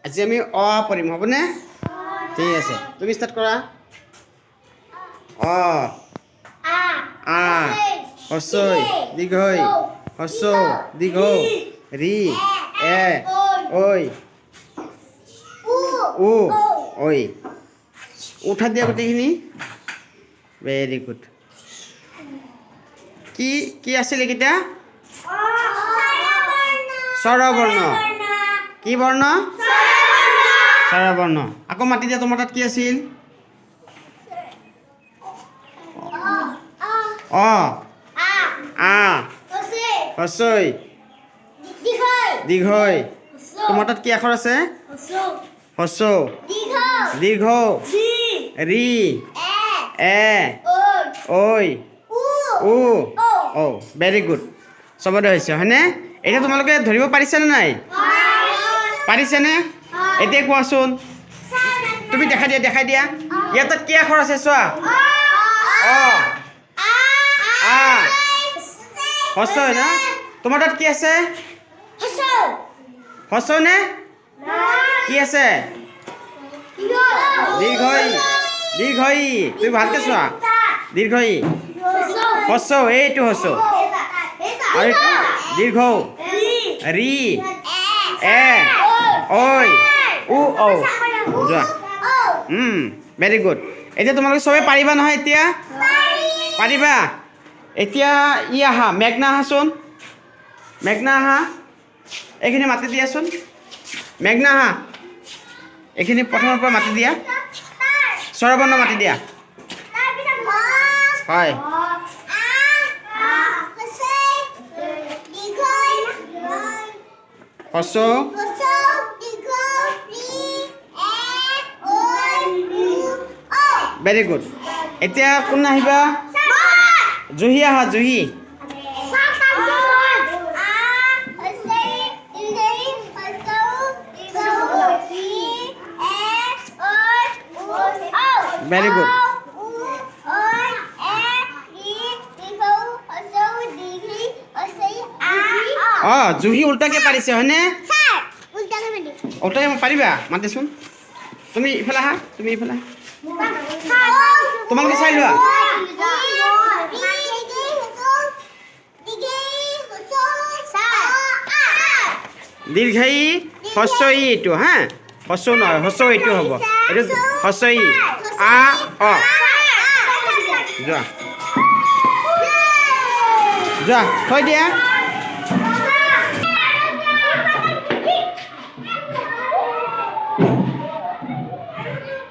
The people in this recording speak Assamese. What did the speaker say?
আজি আমি অ পঢ়িম হ'বনে? ঠিক আছে, তুমি ষ্টাৰ্ট কৰা। অ আ হস্ৰই দীৰ্ঘই হস্ৰ দীৰ্ঘ ৰি এ ঐ উ ঐ উঠাই দিয়া গোটেইখিনি। Very good. কি কি আছিল এইকেইটা? স্বৰবৰ্ণ। কি বৰ্ণ? স্বৰবৰ্ণ। আকৌ মাতি দিয়া, তোমাৰ তাত কি আছিল? অ আ হস্ৰই দীৰ্ঘই। তোমাৰ তাত কি আখৰ আছে? হস্ৰ দীৰ্ঘ ৰি এ ঐ উ ঔ। ভেৰি গুড, চবতে হৈছে হয়নে? এতিয়া তোমালোকে ধৰিব পাৰিছানে নাই? পাৰিছেনে? এতিয়া কোৱাচোন, তুমি দেখাই দিয়া ইয়াত তাত কি আখৰ আছে চোৱা। অ আ হস্ৰ না? তোমাৰ তাত কি আছে? হস্ৰ নে? কি আছে? দীৰ্ঘই দীৰ্ঘই। তুমি ভালকে চোৱা। দীৰ্ঘই হস্ৰ, এইটো হস্ৰ আৰু এইটো দীৰ্ঘ ৰি এ ঐ উ ঔ। যোৱা। Very good. এতিয়া তোমালোকে চবে পাৰিবা নহয়? এতিয়া পাৰিবা? এতিয়া ই আহা, মেঘনা আহাচোন। মেঘনা আহা, এইখিনি মাতি দিয়াচোন। মেঘনা আহা, এইখিনি প্ৰথমৰ পৰা মাতি দিয়া। স্বৰবৰ্ণ মাতি দিয়া। হয়। হস্ৰ ভেৰি গুড। এতিয়া কোন আহিবা? জুহি আহা, জুহি। Very good. অ জুহি উল্টাকে পাৰিছে হয়নে? উল্টাকে পাৰিবা? মাতিচোন। তুমি ইফালে আহা, তুমি ইফালে আহা। তোমালোকে চাই লোৱা। দীৰ্ঘই হস্ৰ ই এইটো হা, হস্ৰ নহয়, হস্ৰ এইটো হ'ব। এইটো হস্ৰ ই আ অ। যোৱা যোৱা, থৈ দিয়া।